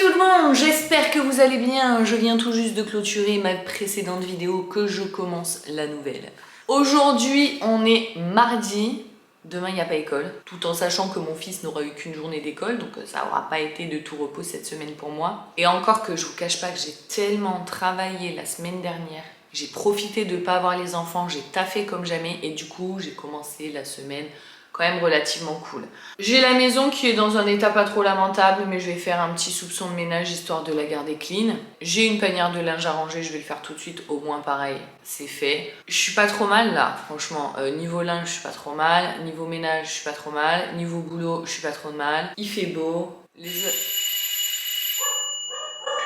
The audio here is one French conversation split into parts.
tout le monde, j'espère que vous allez bien. Je viens tout juste de clôturer ma précédente vidéo que je commence la nouvelle. Aujourd'hui, on est mardi. Demain, il n'y a pas école, tout en sachant que mon fils n'aura eu qu'une journée d'école, donc ça n'aura pas été de tout repos cette semaine pour moi. Et encore que je vous cache pas que j'ai tellement travaillé la semaine dernière, j'ai profité de ne pas avoir les enfants, j'ai taffé comme jamais, et du coup, j'ai commencé la semaine quand même relativement cool. J'ai la maison qui est dans un état pas trop lamentable, mais je vais faire un petit soupçon de ménage histoire de la garder clean. J'ai une panière de linge à ranger, je vais le faire tout de suite, au moins pareil, c'est fait. Je suis pas trop mal là, franchement. Niveau linge, je suis pas trop mal. Niveau ménage, je suis pas trop mal. Niveau boulot, je suis pas trop mal. Il fait beau.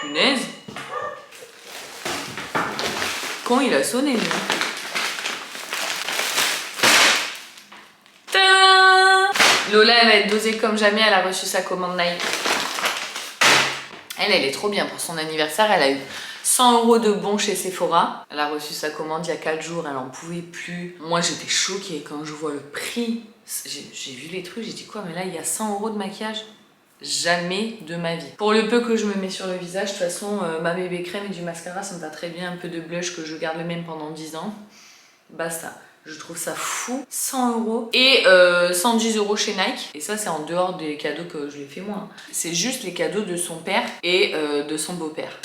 Punaise! Quand il a sonné, lui. Lola, elle va être dosée comme jamais, elle a reçu sa commande Nike. Elle est trop bien pour son anniversaire, elle a eu 100 € de bons chez Sephora. Elle a reçu sa commande il y a 4 jours, elle en pouvait plus. Moi, j'étais choquée quand je vois le prix. J'ai vu les trucs, j'ai dit quoi, mais là, il y a 100 € de maquillage? Jamais de ma vie. Pour le peu que je me mets sur le visage, de toute façon, ma bébé crème et du mascara, ça me va très bien. Un peu de blush que je garde le même pendant 10 ans. Basta. Je trouve ça fou, 100 € et 110 € chez Nike. Et ça, c'est en dehors des cadeaux que je lui ai fait moi. C'est juste les cadeaux de son père et de son beau-père.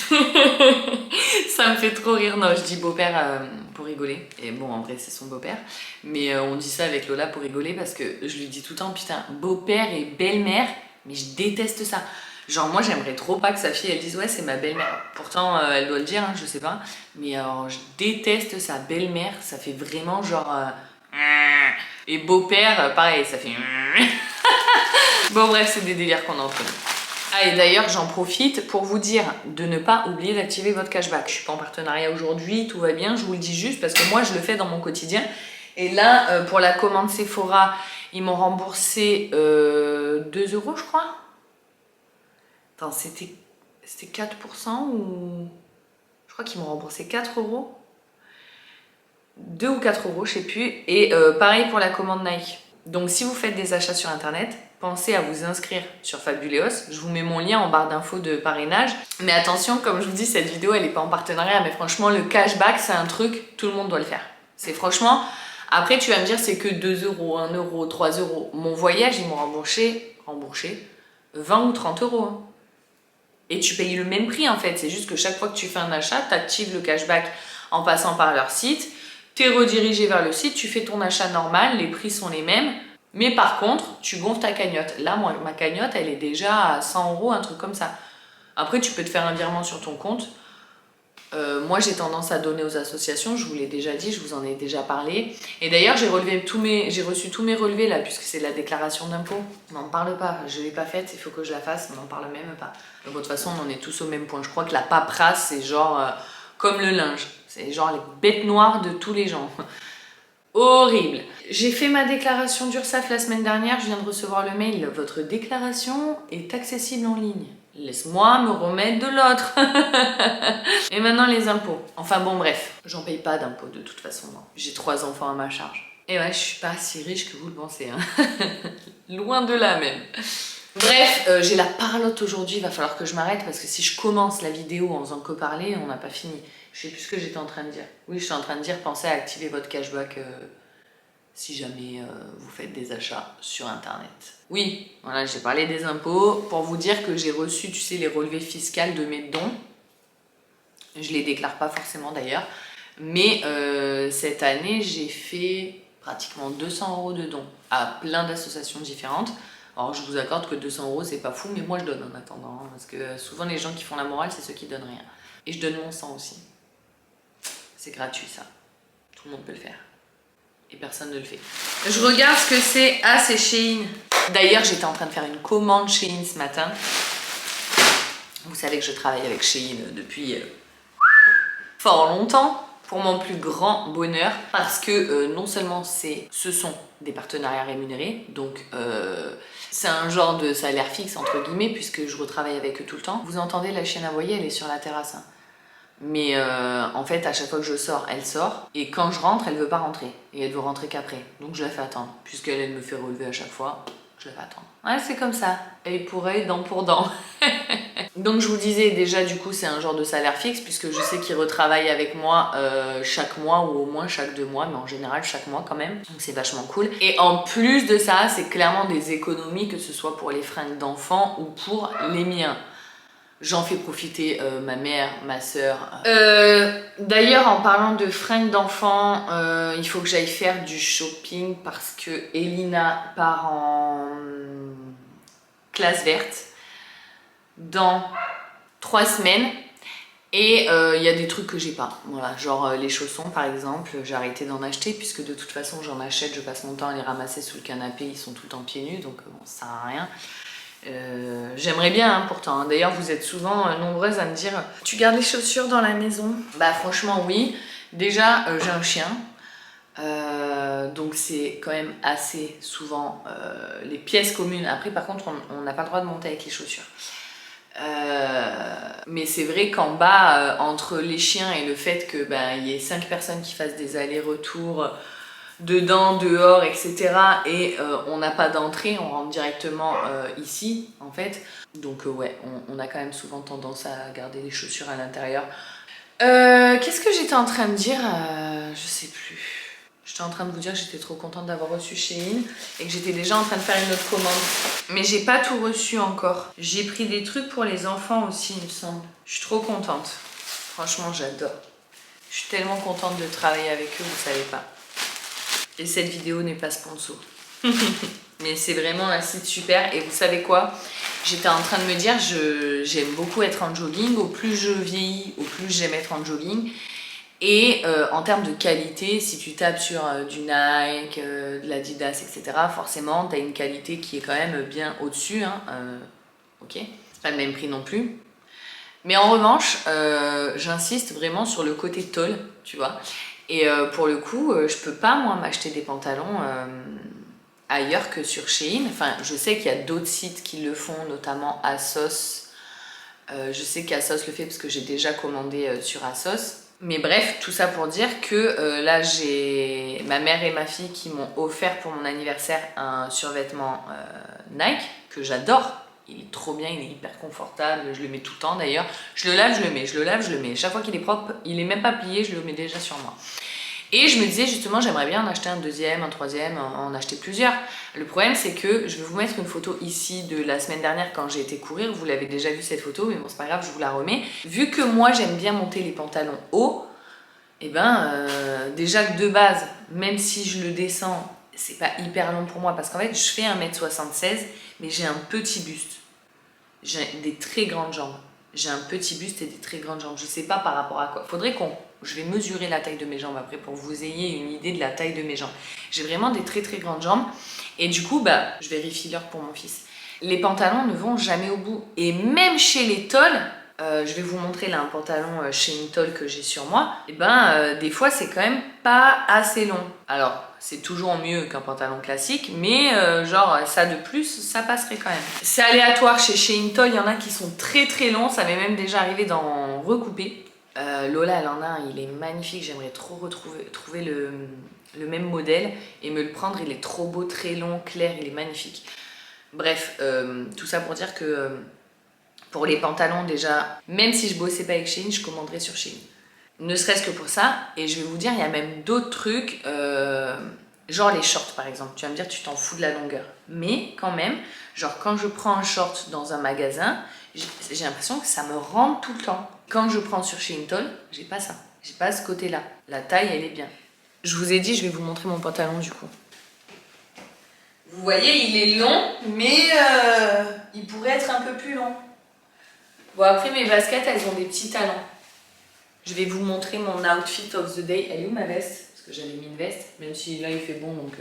Ça me fait trop rire. Non, je dis beau-père pour rigoler. Et bon, en vrai, c'est son beau-père. Mais on dit ça avec Lola pour rigoler parce que je lui dis tout le temps, putain, beau-père et belle-mère, mais je déteste ça. Genre moi j'aimerais trop pas que sa fille elle dise ouais c'est ma belle-mère. Pourtant elle doit le dire, hein, je sais pas. Mais alors je déteste sa belle-mère, ça fait vraiment genre... Et beau-père, pareil, ça fait... Bon bref, c'est des délires qu'on a entre nous. Ah et d'ailleurs j'en profite pour vous dire de ne pas oublier d'activer votre cashback. Je suis pas en partenariat aujourd'hui, tout va bien, je vous le dis juste parce que moi je le fais dans mon quotidien. Et là pour la commande Sephora, ils m'ont remboursé 2 € je crois. Attends, c'était 4% ou... Je crois qu'ils m'ont remboursé 4 €. 2 ou 4 €, je sais plus. Et pareil pour la commande Nike. Donc si vous faites des achats sur internet, pensez à vous inscrire sur Fabuleos. Je vous mets mon lien en barre d'infos de parrainage. Mais attention, comme je vous dis, cette vidéo elle n'est pas en partenariat. Mais franchement, le cashback, c'est un truc, tout le monde doit le faire. C'est franchement... Après, tu vas me dire, c'est que 2 €, 1 €, 3 €. Mon voyage, ils m'ont remboursé 20 ou 30 €. Hein. Et tu payes le même prix en fait, c'est juste que chaque fois que tu fais un achat, tu actives le cashback en passant par leur site, tu es redirigé vers le site, tu fais ton achat normal, les prix sont les mêmes, mais par contre, tu gonfles ta cagnotte. Là, moi, ma cagnotte, elle est déjà à 100 €, un truc comme ça. Après, tu peux te faire un virement sur ton compte. Moi, j'ai tendance à donner aux associations, je vous l'ai déjà dit, je vous en ai déjà parlé. Et d'ailleurs, j'ai reçu tous mes relevés là, puisque c'est la déclaration d'impôt. On n'en parle pas, je ne l'ai pas faite, il faut que je la fasse, on n'en parle même pas. Donc, de toute façon, on en est tous au même point. Je crois que la paperasse, c'est genre comme le linge. C'est genre les bêtes noires de tous les gens. Horrible. J'ai fait ma déclaration d'URSSAF la semaine dernière, je viens de recevoir le mail. Votre déclaration est accessible en ligne. Laisse-moi me remettre de l'autre. Et maintenant les impôts. Enfin bon bref, j'en paye pas d'impôts de toute façon. J'ai 3 enfants à ma charge. Et ouais, je suis pas si riche que vous le pensez. Hein. Loin de là même. Bref, j'ai la parlotte aujourd'hui, il va falloir que je m'arrête parce que si je commence la vidéo en faisant que parler, on n'a pas fini. Je sais plus ce que j'étais en train de dire. Oui, je suis en train de dire, pensez à activer votre cashback si jamais vous faites des achats sur internet. Oui, voilà, j'ai parlé des impôts pour vous dire que j'ai reçu, tu sais, les relevés fiscaux de mes dons. Je les déclare pas forcément d'ailleurs. Mais cette année, j'ai fait pratiquement 200 € de dons à plein d'associations différentes. Alors je vous accorde que 200 € c'est pas fou, mais moi je donne en attendant. Hein, parce que souvent les gens qui font la morale, c'est ceux qui donnent rien. Et je donne mon sang aussi. C'est gratuit ça. Tout le monde peut le faire. Et personne ne le fait. Je regarde ce que c'est. Ah, c'est Shein. D'ailleurs, j'étais en train de faire une commande Shein ce matin. Vous savez que je travaille avec Shein depuis fort longtemps. Pour mon plus grand bonheur. Parce que non seulement ce sont des partenariats rémunérés. Donc c'est un genre de salaire fixe entre guillemets. Puisque je retravaille avec eux tout le temps. Vous entendez la chienne aboyer, elle est sur la terrasse. Hein. Mais en fait, à chaque fois que je sors, elle sort. Et quand je rentre, elle veut pas rentrer. Et elle veut rentrer qu'après. Donc je la fais attendre. Puisqu'elle me fait relever à chaque fois, je la fais attendre. Ouais, c'est comme ça. Œil pour œil, dent pour dent. Donc je vous disais déjà du coup c'est un genre de salaire fixe puisque je sais qu'il retravaille avec moi chaque mois ou au moins chaque 2 mois, mais en général chaque mois quand même, donc c'est vachement cool. Et en plus de ça, c'est clairement des économies, que ce soit pour les fringues d'enfants ou pour les miens. J'en fais profiter ma mère, ma soeur. D'ailleurs, en parlant de fringues d'enfants, il faut que j'aille faire du shopping parce que Elina part en classe verte dans 3 semaines. Et il y a des trucs que j'ai pas, voilà, genre les chaussons par exemple, j'ai arrêté d'en acheter puisque de toute façon j'en achète, je passe mon temps à les ramasser sous le canapé, ils sont tout le temps pieds nus, donc bon, ça sert à rien. J'aimerais bien hein, pourtant, hein. D'ailleurs vous êtes souvent nombreuses à me dire « Tu gardes les chaussures dans la maison ?» Bah franchement oui, déjà j'ai un chien, donc c'est quand même assez souvent les pièces communes. Après par contre on n'a pas le droit de monter avec les chaussures. Mais c'est vrai qu'en bas, entre les chiens et le fait que y ait 5 personnes qui fassent des allers-retours dedans, dehors, etc. Et on n'a pas d'entrée, on rentre directement ici en fait. Donc ouais, on a quand même souvent tendance à garder les chaussures à l'intérieur. Qu'est-ce que j'étais en train de dire je sais plus. J'étais en train de vous dire que j'étais trop contente d'avoir reçu Shein et que j'étais déjà en train de faire une autre commande. Mais j'ai pas tout reçu encore. J'ai pris des trucs pour les enfants aussi, il me semble. Je suis trop contente. Franchement, j'adore. Je suis tellement contente de travailler avec eux, vous savez pas. Et cette vidéo n'est pas sponsor. Mais c'est vraiment un site super. Et vous savez quoi? J'étais en train de me dire, j'aime beaucoup être en jogging. Au plus je vieillis, au plus j'aime être en jogging. Et en termes de qualité, si tu tapes sur du Nike, de l'Adidas, etc., forcément, tu as une qualité qui est quand même bien au-dessus. Hein, ok, c'est pas le même prix non plus. Mais en revanche, j'insiste vraiment sur le côté tôle, tu vois. Et pour le coup, je peux pas, moi, m'acheter des pantalons ailleurs que sur Shein. Enfin, je sais qu'il y a d'autres sites qui le font, notamment ASOS. Je sais qu'ASOS le fait parce que j'ai déjà commandé sur ASOS. Mais bref, tout ça pour dire que là j'ai ma mère et ma fille qui m'ont offert pour mon anniversaire un survêtement Nike que j'adore. Il est trop bien, il est hyper confortable, je le mets tout le temps d'ailleurs. Je le lave, je le mets, je le lave, je le mets. Chaque fois qu'il est propre, il est même pas plié, je le mets déjà sur moi. Et je me disais justement, j'aimerais bien en acheter un deuxième, un troisième, en acheter plusieurs. Le problème, c'est que je vais vous mettre une photo ici de la semaine dernière quand j'ai été courir. Vous l'avez déjà vu cette photo, mais bon, c'est pas grave, je vous la remets. Vu que moi, j'aime bien monter les pantalons hauts, et déjà que de base, même si je le descends, c'est pas hyper long pour moi parce qu'en fait, je fais 1m76, mais j'ai un petit buste. J'ai des très grandes jambes. J'ai un petit buste et des très grandes jambes. Je sais pas par rapport à quoi. Faudrait je vais mesurer la taille de mes jambes après pour que vous ayez une idée de la taille de mes jambes. J'ai vraiment des très très grandes jambes. Et du coup, je vérifie l'heure pour mon fils. Les pantalons ne vont jamais au bout. Et même chez les tolls, je vais vous montrer là un pantalon chez une tolle que j'ai sur moi. Et des fois, c'est quand même pas assez long. Alors, c'est toujours mieux qu'un pantalon classique, mais genre ça de plus, ça passerait quand même. C'est aléatoire chez Shein Toll, il y en a qui sont très très longs, ça m'est même déjà arrivé d'en recouper. Lola elle en a un, il est magnifique, j'aimerais trop trouver le même modèle et me le prendre, il est trop beau, très long, clair, il est magnifique. Bref, tout ça pour dire que pour les pantalons déjà, même si je bossais pas avec Shein, je commanderais sur Shein. Ne serait-ce que pour ça, et je vais vous dire, il y a même d'autres trucs, genre les shorts par exemple. Tu vas me dire, tu t'en fous de la longueur. Mais quand même, genre quand je prends un short dans un magasin, j'ai l'impression que ça me rentre tout le temps. Quand je prends sur Shein Toll, j'ai pas ça. J'ai pas ce côté-là. La taille, elle est bien. Je vous ai dit, je vais vous montrer mon pantalon du coup. Vous voyez, il est long, mais il pourrait être un peu plus long. Bon, après mes baskets, elles ont des petits talons. Je vais vous montrer mon outfit of the day. Elle est où ma veste? Parce que j'avais mis une veste, même si là il fait bon donc...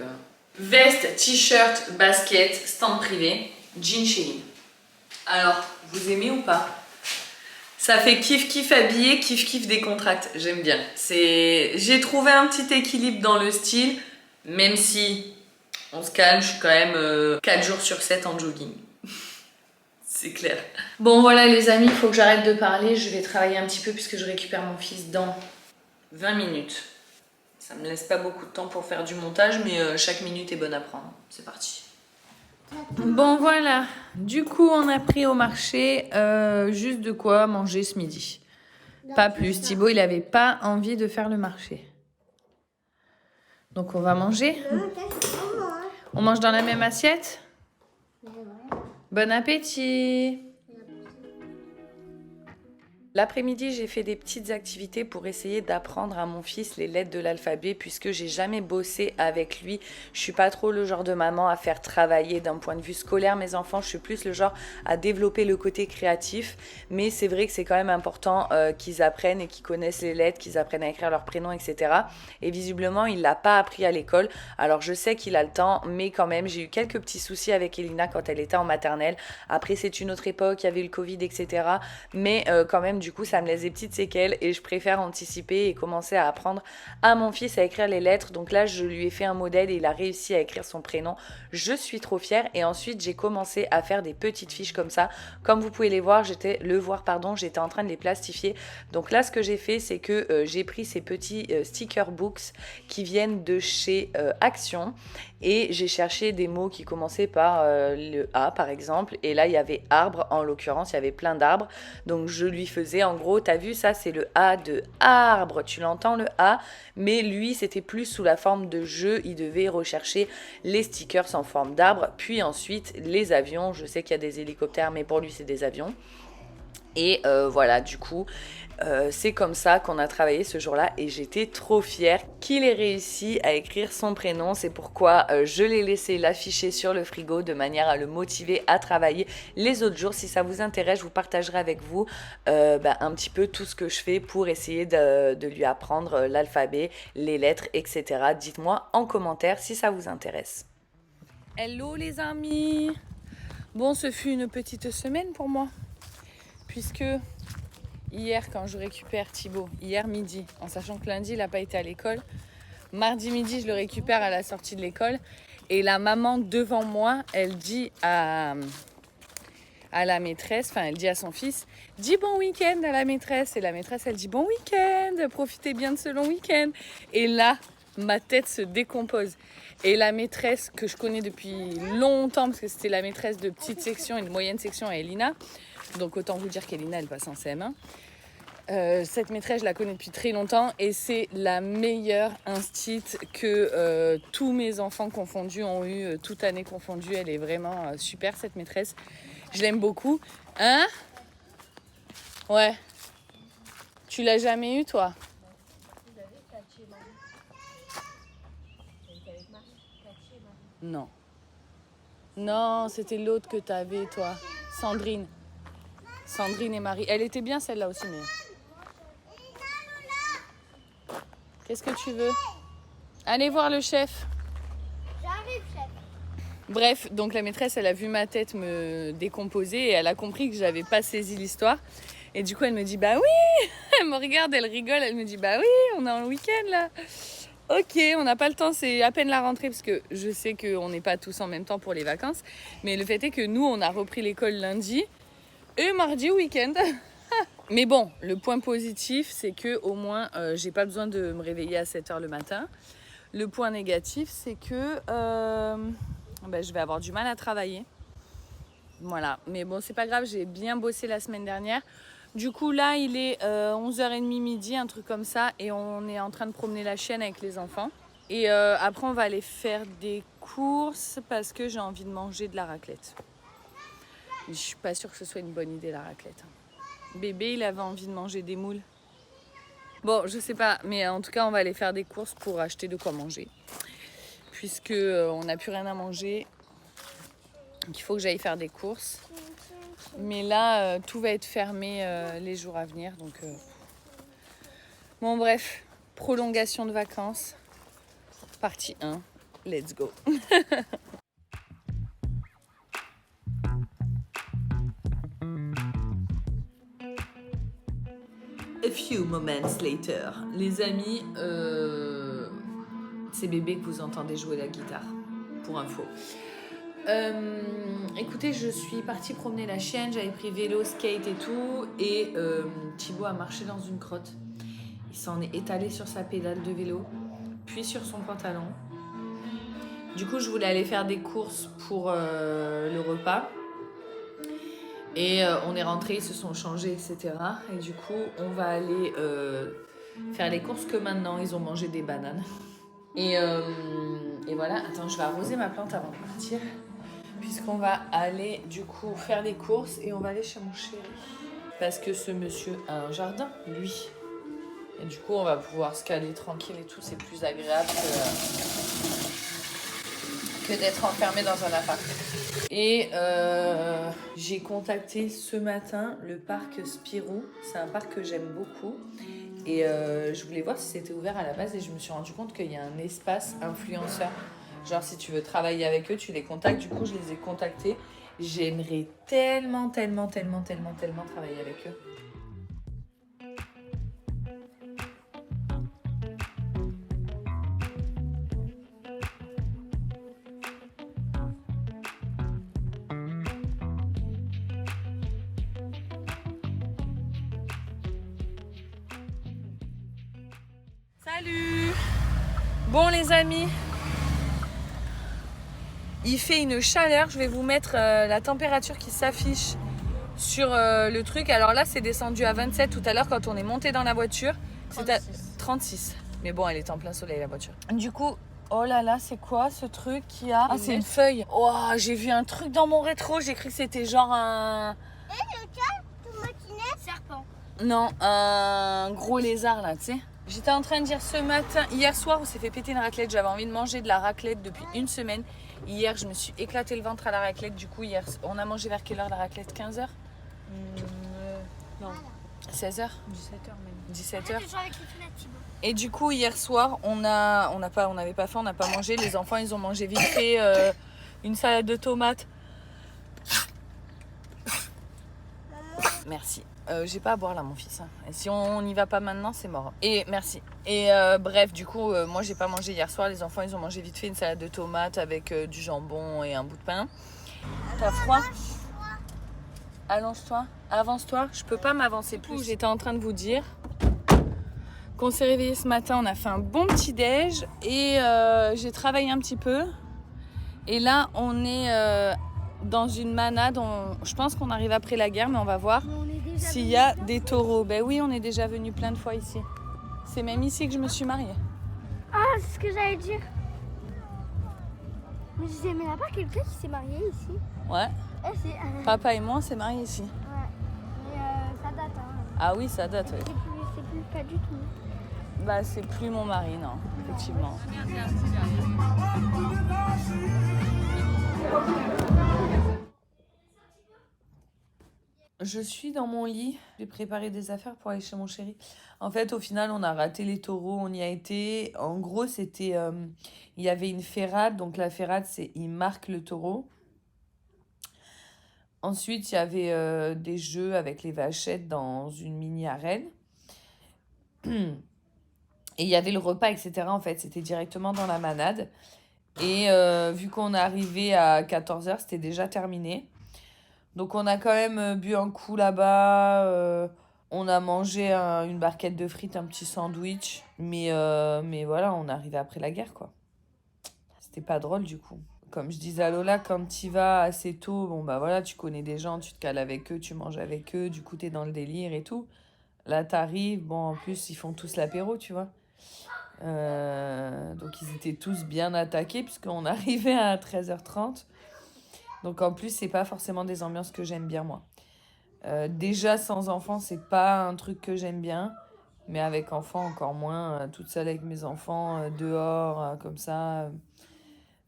Veste, t-shirt, basket, stand privé, jean Shein. Alors, vous aimez ou pas? Ça fait kiff kiff habillé, kiff kiff décontracte. J'aime bien. J'ai trouvé un petit équilibre dans le style, même si on se calme, je suis quand même 4 jours sur 7 en jogging. C'est clair. Bon voilà les amis, il faut que j'arrête de parler. Je vais travailler un petit peu puisque je récupère mon fils dans 20 minutes. Ça me laisse pas beaucoup de temps pour faire du montage, mais chaque minute est bonne à prendre. C'est parti. Bon voilà, du coup on a pris au marché juste de quoi manger ce midi. Pas plus, Thibaut il avait pas envie de faire le marché. Donc on va manger. On mange dans la même assiette? Bon appétit! L'après-midi, j'ai fait des petites activités pour essayer d'apprendre à mon fils les lettres de l'alphabet puisque j'ai jamais bossé avec lui. Je suis pas trop le genre de maman à faire travailler d'un point de vue scolaire mes enfants. Je suis plus le genre à développer le côté créatif. Mais c'est vrai que c'est quand même important qu'ils apprennent et qu'ils connaissent les lettres, qu'ils apprennent à écrire leur prénom, etc. Et visiblement, il l'a pas appris à l'école. Alors je sais qu'il a le temps, mais quand même, j'ai eu quelques petits soucis avec Elina quand elle était en maternelle. Après, c'est une autre époque, il y avait le Covid, etc. Mais quand même, du coup, ça me laisse des petites séquelles et je préfère anticiper et commencer à apprendre à mon fils à écrire les lettres. Donc là, je lui ai fait un modèle et il a réussi à écrire son prénom. Je suis trop fière. Et ensuite, j'ai commencé à faire des petites fiches comme ça. Comme vous pouvez les voir, j'étais en train de les plastifier. Donc là, ce que j'ai fait, c'est que j'ai pris ces petits sticker books qui viennent de chez Action. Et j'ai cherché des mots qui commençaient par le A, par exemple. Et là, il y avait arbre. En l'occurrence, il y avait plein d'arbres. Donc, je lui faisais, en gros, t'as vu, ça, c'est le A de arbre. Tu l'entends, le A. Mais lui, c'était plus sous la forme de jeu. Il devait rechercher les stickers en forme d'arbre. Puis ensuite, les avions. Je sais qu'il y a des hélicoptères, mais pour lui, c'est des avions. Et voilà, du coup, c'est comme ça qu'on a travaillé ce jour-là et j'étais trop fière qu'il ait réussi à écrire son prénom. C'est pourquoi je l'ai laissé l'afficher sur le frigo de manière à le motiver à travailler les autres jours. Si ça vous intéresse, je vous partagerai avec vous un petit peu tout ce que je fais pour essayer de lui apprendre l'alphabet, les lettres, etc. Dites-moi en commentaire si ça vous intéresse. Hello les amis! Bon, ce fut une petite semaine pour moi. Puisque hier, quand je récupère Thibaut, hier midi, en sachant que lundi, il n'a pas été à l'école, mardi midi, je le récupère à la sortie de l'école. Et la maman devant moi, elle dit à la maîtresse, enfin elle dit à son fils, dis bon week-end à la maîtresse. Et la maîtresse, elle dit bon week-end, profitez bien de ce long week-end. Et là, ma tête se décompose. Et la maîtresse que je connais depuis longtemps, parce que c'était la maîtresse de petite section et de moyenne section à Elina, donc autant vous dire qu'Elina, elle passe en CM1. Cette maîtresse, je la connais depuis très longtemps et c'est la meilleure instite que tous mes enfants confondus ont eu, toute année confondue. Elle est vraiment super, cette maîtresse. Je l'aime beaucoup. Hein? Ouais. Tu l'as jamais eu, toi? Non. Non, c'était l'autre que t'avais, toi. Sandrine. Sandrine et Marie. Elle était bien celle-là aussi, mais... Qu'est-ce que tu veux? Allez voir le chef. J'arrive, chef. Bref, donc la maîtresse, elle a vu ma tête me décomposer et elle a compris que j'avais pas saisi l'histoire. Et du coup, elle me dit, bah oui. Elle me regarde, elle rigole, elle me dit, bah oui, on est en week-end là. Ok, on n'a pas le temps, c'est à peine la rentrée parce que je sais qu'on n'est pas tous en même temps pour les vacances. Mais le fait est que nous, on a repris l'école lundi et mardi week-end. Mais bon, le point positif, c'est que au moins, j'ai pas besoin de me réveiller à 7h le matin. Le point négatif, c'est que je vais avoir du mal à travailler. Voilà, mais bon, c'est pas grave, j'ai bien bossé la semaine dernière. Du coup, là, il est 11h30 midi, un truc comme ça, et on est en train de promener la chienne avec les enfants. Et après, on va aller faire des courses parce que j'ai envie de manger de la raclette. Je suis pas sûre que ce soit une bonne idée, la raclette. Bébé, il avait envie de manger des moules. Bon, je sais pas, mais en tout cas, on va aller faire des courses pour acheter de quoi manger. Puisque on n'a plus rien à manger. Donc, il faut que j'aille faire des courses. Mais là, tout va être fermé les jours à venir. Donc, bon, bref, prolongation de vacances. Partie 1. Let's go. A few moments later. Les amis, c'est bébé que vous entendez jouer la guitare, pour info. Écoutez, je suis partie promener la chienne, j'avais pris vélo, skate et tout, et Thibaut a marché dans une crotte. Il s'en est étalé sur sa pédale de vélo, puis sur son pantalon, Du coup, je voulais aller faire des courses pour le repas. Et on est rentrés, ils se sont changés, etc. Et du coup, on va aller faire les courses que maintenant. Ils ont mangé des bananes. Et voilà. Attends, je vais arroser ma plante avant de partir. Puisqu'on va aller, du coup, faire les courses. Et on va aller chez mon chéri. Parce que ce monsieur a un jardin, lui. Et du coup, on va pouvoir se caler tranquille et tout. C'est plus agréable que d'être enfermé dans un appart. Et j'ai contacté ce matin le parc Spirou. C'est un parc que j'aime beaucoup. Et je voulais voir si c'était ouvert à la base. Et je me suis rendu compte qu'il y a un espace influenceur. Genre, si tu veux travailler avec eux, tu les contactes. Du coup, je les ai contactés. J'aimerais tellement travailler avec eux. Salut! Bon les amis, il fait une chaleur, je vais vous mettre la température qui s'affiche sur le truc. Alors là c'est descendu à 27 tout à l'heure quand on est monté dans la voiture. C'est à 36. Mais bon, elle est en plein soleil la voiture. Du coup, oh là là, c'est quoi ce truc qu'il y a? Ah, c'est une feuille. Oh, j'ai vu un truc dans mon rétro, j'ai cru que c'était genre un... le chat, tout matinée, serpent. Non, un gros lézard là, tu sais. J'étais en train de dire hier soir, on s'est fait péter une raclette. J'avais envie de manger de la raclette depuis une semaine. Hier, je me suis éclaté le ventre à la raclette. Du coup, hier, on a mangé vers quelle heure la raclette? 15h Non. 16h 17h même. 17h. Et Et du coup, hier soir, on n'avait pas faim, on n'a pas mangé. Les enfants, ils ont mangé vite fait une salade de tomates. Merci. J'ai pas à boire là, mon fils. Et si on n'y va pas maintenant, c'est mort. Et merci. Et bref, du coup, moi, j'ai pas mangé hier soir. Les enfants, ils ont mangé vite fait une salade de tomates avec du jambon et un bout de pain. T'as froid? Allonge-toi. Avance-toi. Je peux pas m'avancer plus. J'étais en train de vous dire qu'on s'est réveillé ce matin. On a fait un bon petit déj et j'ai travaillé un petit peu. Et là, on est dans une manade. Je pense qu'on arrive après la guerre, mais on va voir s'il y a des taureaux. Ben oui, on est déjà venu plein de fois ici. C'est même ici que je me suis mariée. Ah, c'est ce que j'allais dire. Mais je disais, mais il n'y a pas quelqu'un qui s'est marié ici? Ouais. Papa et moi, on s'est mariés ici. Ouais. Mais ça date, hein. Ah oui, ça date, oui. C'est plus pas du tout. Bah, c'est plus mon mari, non, effectivement. Je suis dans mon lit, j'ai préparé des affaires pour aller chez mon chéri. En fait, au final, on a raté les taureaux, on y a été. En gros, c'était... il y avait une ferrade, donc la ferrade, c'est il marque le taureau. Ensuite, il y avait des jeux avec les vachettes dans une mini-arène. Et il y avait le repas, etc. En fait, c'était directement dans la manade. Et vu qu'on est arrivé à 14h, c'était déjà terminé. Donc on a quand même bu un coup là-bas. On a mangé une barquette de frites, un petit sandwich. Mais voilà, on est arrivé après la guerre, quoi. C'était pas drôle, du coup. Comme je disais à Lola, quand tu vas assez tôt, bon bah voilà, tu connais des gens, tu te cales avec eux, tu manges avec eux, du coup t'es dans le délire et tout. Là t'arrives, bon en plus ils font tous l'apéro, tu vois. Donc ils étaient tous bien attaqués puisqu'on arrivait à 13h30. Donc en plus c'est pas forcément des ambiances que j'aime bien moi. Déjà sans enfants c'est pas un truc que j'aime bien. Mais avec enfants encore moins, toute seule avec mes enfants, dehors, comme ça...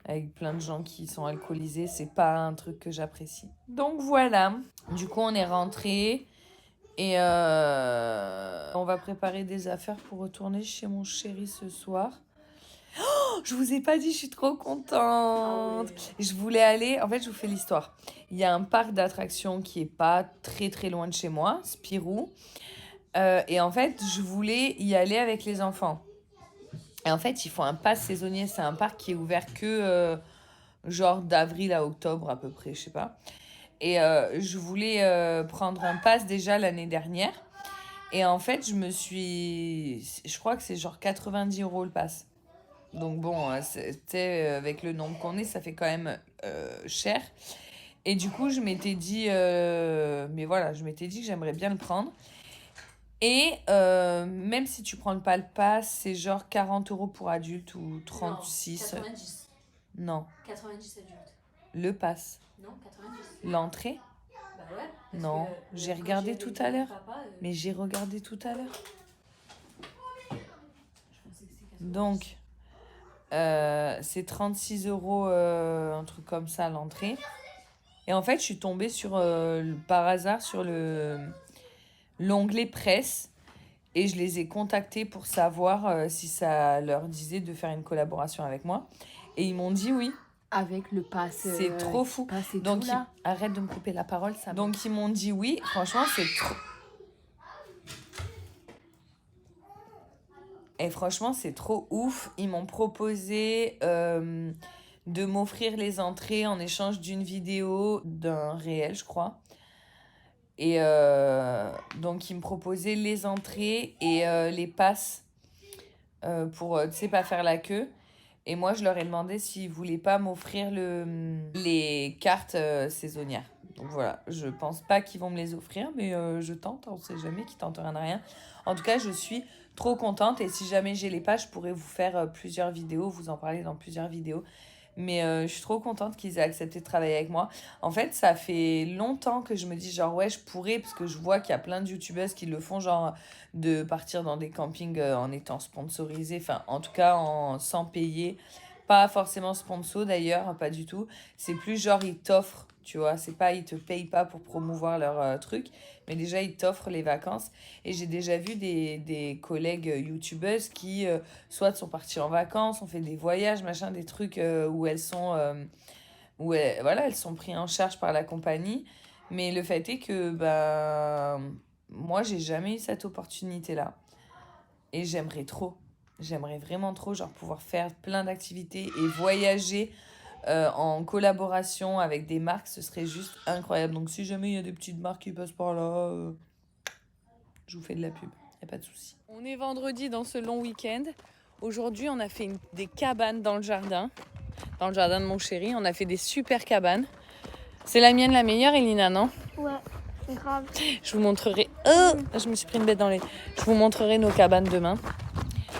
avec plein de gens qui sont alcoolisés, c'est pas un truc que j'apprécie. Donc voilà, du coup on est rentré et on va préparer des affaires pour retourner chez mon chéri ce soir. Oh, je vous ai pas dit, je suis trop contente. Je voulais aller, en fait je vous fais l'histoire. Il y a un parc d'attractions qui est pas très très loin de chez moi, Spirou. Et en fait je voulais y aller avec les enfants. Et en fait, il faut un pass saisonnier. C'est un parc qui est ouvert que genre d'avril à octobre à peu près, je sais pas. Et je voulais prendre un pass déjà l'année dernière. Et en fait, je crois que c'est genre 90 € le pass. Donc bon, c'était avec le nombre qu'on est, ça fait quand même cher. Et du coup, je m'étais dit, mais voilà, je m'étais dit que j'aimerais bien le prendre. Et même si tu prends pas le pass, c'est genre 40 € pour adulte ou 36. Non, 90. Non, 90 adultes. le pass. Non, 90. L'entrée? Bah ouais. Non, j'ai regardé tout à l'heure. Mais j'ai regardé tout à l'heure. Donc, c'est 36 €, un truc comme ça, l'entrée. Et en fait, je suis tombée par hasard sur l'onglet presse. Et je les ai contactés pour savoir si ça leur disait de faire une collaboration avec moi. Et ils m'ont dit oui. Avec le pass. C'est trop fou. Donc, arrête de me couper la parole. Donc, ils m'ont dit oui. Franchement, c'est trop... Et franchement, c'est trop ouf. Ils m'ont proposé de m'offrir les entrées en échange d'une vidéo d'un réel, je crois. Et donc, ils me proposaient les entrées et les passes pour, tu sais, pas faire la queue. Et moi, je leur ai demandé s'ils voulaient pas m'offrir les cartes saisonnières. Donc voilà, je pense pas qu'ils vont me les offrir, mais je tente, on sait jamais, qui tente rien à rien. En tout cas, je suis trop contente et si jamais j'ai les pages, je pourrais vous faire plusieurs vidéos, vous en parler dans plusieurs vidéos. Mais je suis trop contente qu'ils aient accepté de travailler avec moi. En fait, ça fait longtemps que je me dis genre ouais, je pourrais, parce que je vois qu'il y a plein de youtubeuses qui le font, genre de partir dans des campings en étant sponsorisées, enfin en tout cas sans payer. Pas forcément sponsor d'ailleurs, pas du tout. C'est plus genre ils t'offrent, tu vois. C'est pas, ils te payent pas pour promouvoir leur truc, mais déjà ils t'offrent les vacances. Et j'ai déjà vu des collègues youtubeuses qui soit sont parties en vacances, ont fait des voyages, machin, des trucs où elles sont voilà, elles sont prises en charge par la compagnie. Mais le fait est que moi j'ai jamais eu cette opportunité là et j'aimerais vraiment trop genre pouvoir faire plein d'activités et voyager en collaboration avec des marques, ce serait juste incroyable. Donc si jamais il y a des petites marques qui passent par là, je vous fais de la pub, y a pas de souci. On est vendredi dans ce long week-end. Aujourd'hui, on a fait des cabanes dans le jardin de mon chéri. On a fait des super cabanes. C'est la mienne la meilleure, Elina, non? Ouais, c'est grave. Je vous montrerai... je me suis pris une bête dans les... Je vous montrerai nos cabanes demain.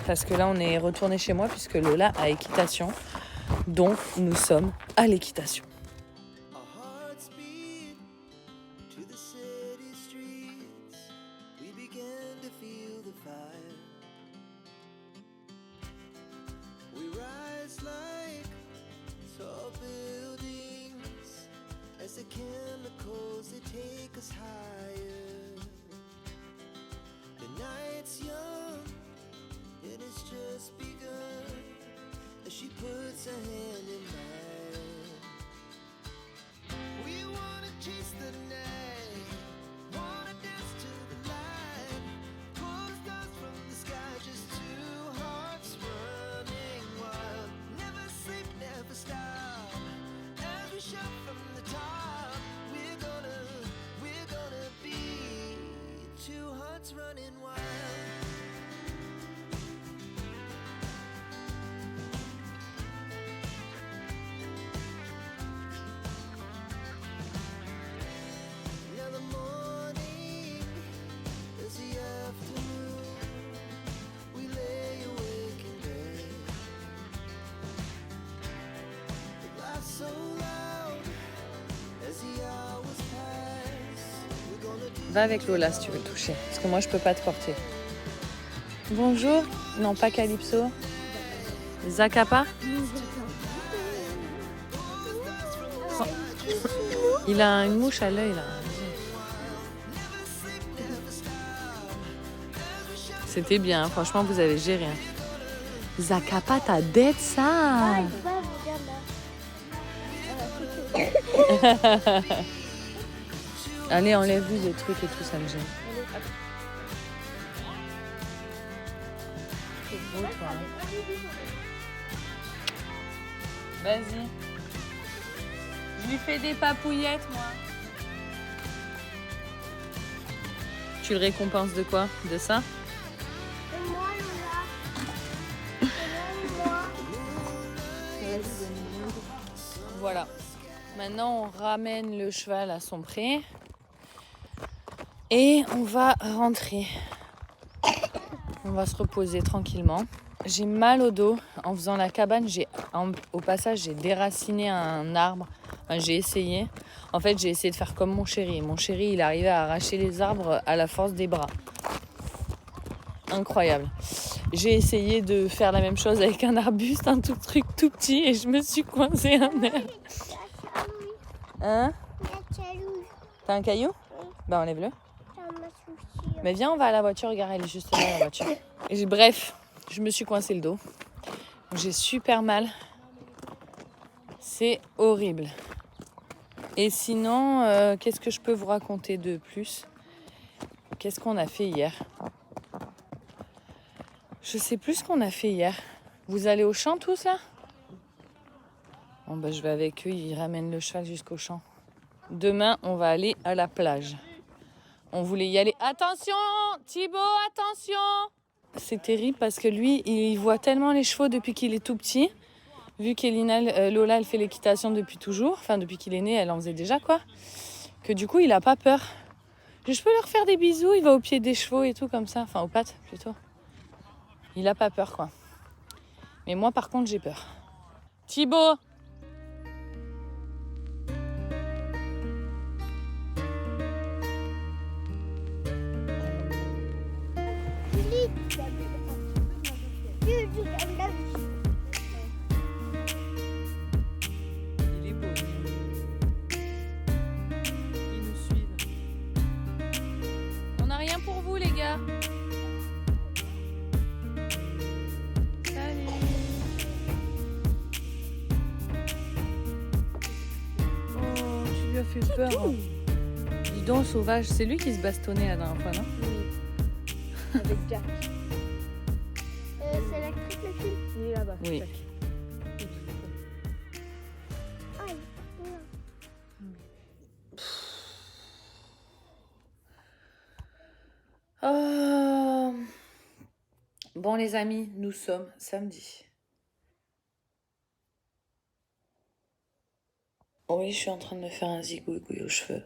Parce que là, on est retourné chez moi puisque Lola a équitation. Donc, nous sommes à l'équitation. She puts her hand in mine. We wanna chase the night, wanna dance to the light, pull the stars from the sky, just two hearts running wild. Never sleep, never stop, as we shout from the top. We're gonna be two hearts running wild. Va avec Lola si tu veux le toucher. Parce que moi, je peux pas te porter. Bonjour. Non, pas Calypso. Zacapa. Oh. Il a une mouche à l'œil, là. C'était bien. Franchement, vous avez géré. Zacapa, t'as d'être ça. Allez, enlève-lui des trucs et tout, ça me gêne. C'est beau, toi. Vas-y. Je lui fais des papouillettes, moi. Tu le récompenses de quoi? De ça? Et moi, Lola. Et moi. Voilà. Maintenant, on ramène le cheval à son pré. Et on va rentrer. On va se reposer tranquillement. J'ai mal au dos. En faisant la cabane, au passage, j'ai déraciné un arbre. Enfin, j'ai essayé. En fait, j'ai essayé de faire comme mon chéri. Mon chéri, il arrivait à arracher les arbres à la force des bras. Incroyable. J'ai essayé de faire la même chose avec un arbuste, un tout truc tout petit, et je me suis coincé un nerf. Hein? T'as un caillou? Bah enlève-le. Mais viens, on va à la voiture, regarde, elle est juste là, la voiture. Bref, je me suis coincé le dos. J'ai super mal. C'est horrible. Et sinon, qu'est-ce que je peux vous raconter de plus? Qu'est-ce qu'on a fait hier? Je sais plus ce qu'on a fait hier. Vous allez au champ tous là? Bon bah je vais avec eux, ils ramènent le cheval jusqu'au champ. Demain, on va aller à la plage. On voulait y aller. Attention, Thibaut, attention! C'est terrible parce que lui, il voit tellement les chevaux depuis qu'il est tout petit. Vu qu'Elina, Lola, elle fait l'équitation depuis toujours. Enfin, depuis qu'il est né, elle en faisait déjà, quoi. Que du coup, il a pas peur. Je peux leur faire des bisous, il va au pied des chevaux et tout comme ça. Enfin, aux pattes, plutôt. Il a pas peur, quoi. Mais moi, par contre, j'ai peur. Thibaut! Il est beau. Ils nous suivent. On n'a rien pour vous, les gars. Salut. Oh, tu lui as fait peur. Dis donc, sauvage. C'est lui qui se bastonnait la dernière fois, non? Avec Jack. C'est l'actrice le film. Il est là-bas. Oui. Jack. Aïe. Bon, les amis, nous sommes samedi. Oui, je suis en train de me faire un zigouigoui aux cheveux.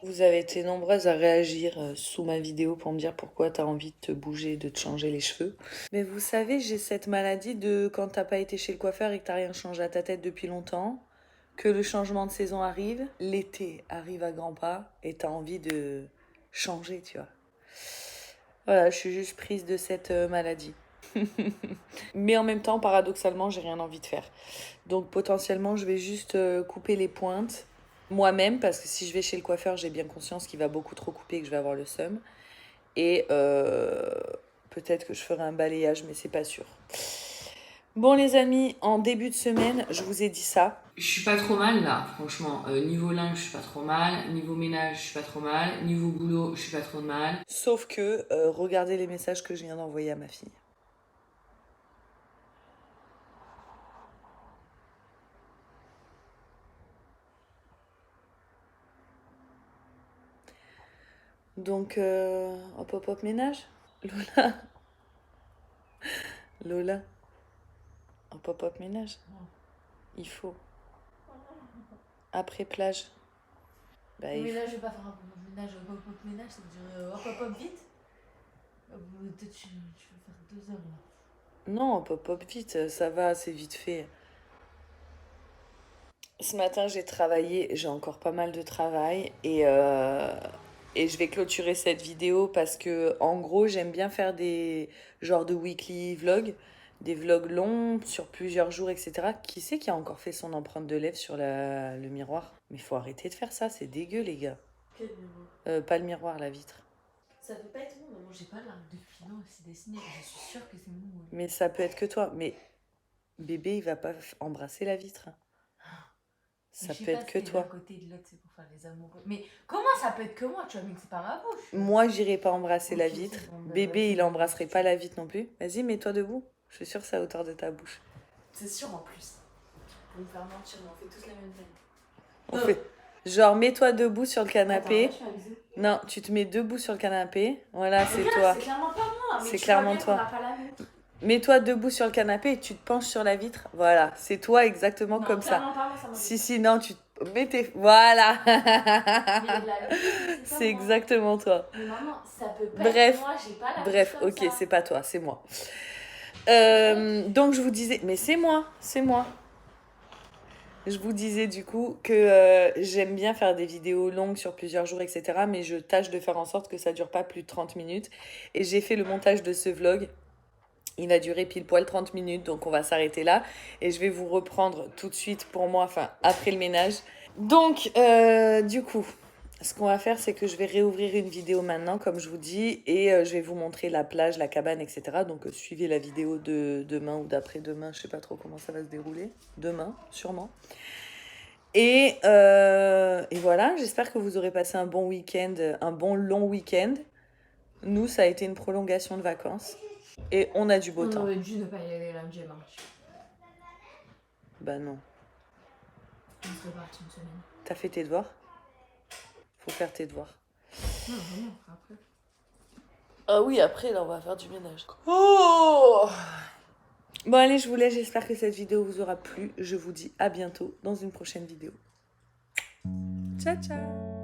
Vous avez été nombreuses à réagir sous ma vidéo pour me dire pourquoi t'as envie de te bouger, de te changer les cheveux. Mais vous savez, j'ai cette maladie de quand t'as pas été chez le coiffeur et que t'as rien changé à ta tête depuis longtemps, que le changement de saison arrive, l'été arrive à grands pas et t'as envie de changer, tu vois. Voilà, je suis juste prise de cette maladie. Mais en même temps, paradoxalement, j'ai rien envie de faire. Donc potentiellement, je vais juste couper les pointes moi-même, parce que si je vais chez le coiffeur, j'ai bien conscience qu'il va beaucoup trop couper et que je vais avoir le seum. Et peut-être que je ferai un balayage, mais c'est pas sûr. Bon les amis, en début de semaine, je vous ai dit ça. Je suis pas trop mal là, franchement. Niveau linge, je suis pas trop mal. Niveau ménage, je suis pas trop mal. Niveau boulot, je suis pas trop mal. Sauf que, regardez les messages que je viens d'envoyer à ma fille. Donc, hop hop hop ménage. Lola. Lola. Hop hop hop ménage. Il faut. Après plage. Bah, Mais il là, je vais pas faire un ménage, hop hop ménage, ça veut dire hop hop hop vite. Peut-être tu veux faire 2 heures là. Non, hop hop vite, ça va, c'est vite fait. Ce matin, j'ai travaillé, j'ai encore pas mal de travail et je vais clôturer cette vidéo parce que, en gros, j'aime bien faire des genres de weekly vlogs, des vlogs longs sur plusieurs jours, etc. Qui c'est qui a encore fait son empreinte de lèvres sur le miroir? Mais faut arrêter de faire ça, c'est dégueu, les gars. Quel numéro? Pas le miroir, la vitre. Ça peut pas être moi, j'ai pas l'arc de filon aussi dessiné, je suis sûre que c'est moi. Mais ça peut être que toi. Mais bébé, il va pas embrasser la vitre. Ça peut être que toi. À côté de l'autre, c'est pour faire les amoureux. Mais comment ça peut être que moi? Tu as mis que c'est par la bouche. Moi, j'irai pas embrasser la Ok, vitre. c'est bon, bah, Bébé, vas-y. il embrasserait pas la vitre non plus. Vas-y, mets-toi debout. Je suis sûre que c'est à hauteur de ta bouche. C'est sûr en plus. Pour me faire mentir, mais on fait tous la même taille. On fait... Genre, mets-toi debout sur le canapé. Attends, je fais un bisou. Non, tu te mets debout sur le canapé. Voilà, c'est Regarde, toi. C'est clairement pas moi. Mais C'est tu clairement vois bien toi. qu'on n'a pas la même. Mets-toi debout sur le canapé et tu te penches sur la vitre. Voilà, c'est toi exactement Non, comme ça. clairement pas, moi, ça m'a Si, non, tu mets tes... Voilà. Il y a de la lumière, C'est pas moi. exactement toi. Mais maman, ça peut pas Bref, être moi, j'ai pas la Bref, bouche comme ok, ça. c'est pas toi, c'est moi. Donc je vous disais, mais c'est moi. Je vous disais du coup que j'aime bien faire des vidéos longues sur plusieurs jours, etc. Mais je tâche de faire en sorte que ça dure pas plus de 30 minutes. Et j'ai fait le montage de ce vlog. Il va durer pile poil 30 minutes, donc on va s'arrêter là. Et je vais vous reprendre tout de suite pour moi, enfin après le ménage. Donc, du coup, ce qu'on va faire, c'est que je vais réouvrir une vidéo maintenant, comme je vous dis, et je vais vous montrer la plage, la cabane, etc. Donc, suivez la vidéo de demain ou d'après-demain, je sais pas trop comment ça va se dérouler. Demain, sûrement. Et voilà, j'espère que vous aurez passé un bon week-end, un bon long week-end. Nous, ça a été une prolongation de vacances. Et on a du beau On temps. aurait dû ne pas y aller lundi et mardi. Bah non. On serait parti une semaine. T'as fait tes devoirs? Faut faire tes devoirs. Non, vraiment, après. Ah oui, après, là, on va faire du ménage. Oh! Bon, allez, je vous laisse. J'espère que cette vidéo vous aura plu. Je vous dis à bientôt dans une prochaine vidéo. Ciao, ciao!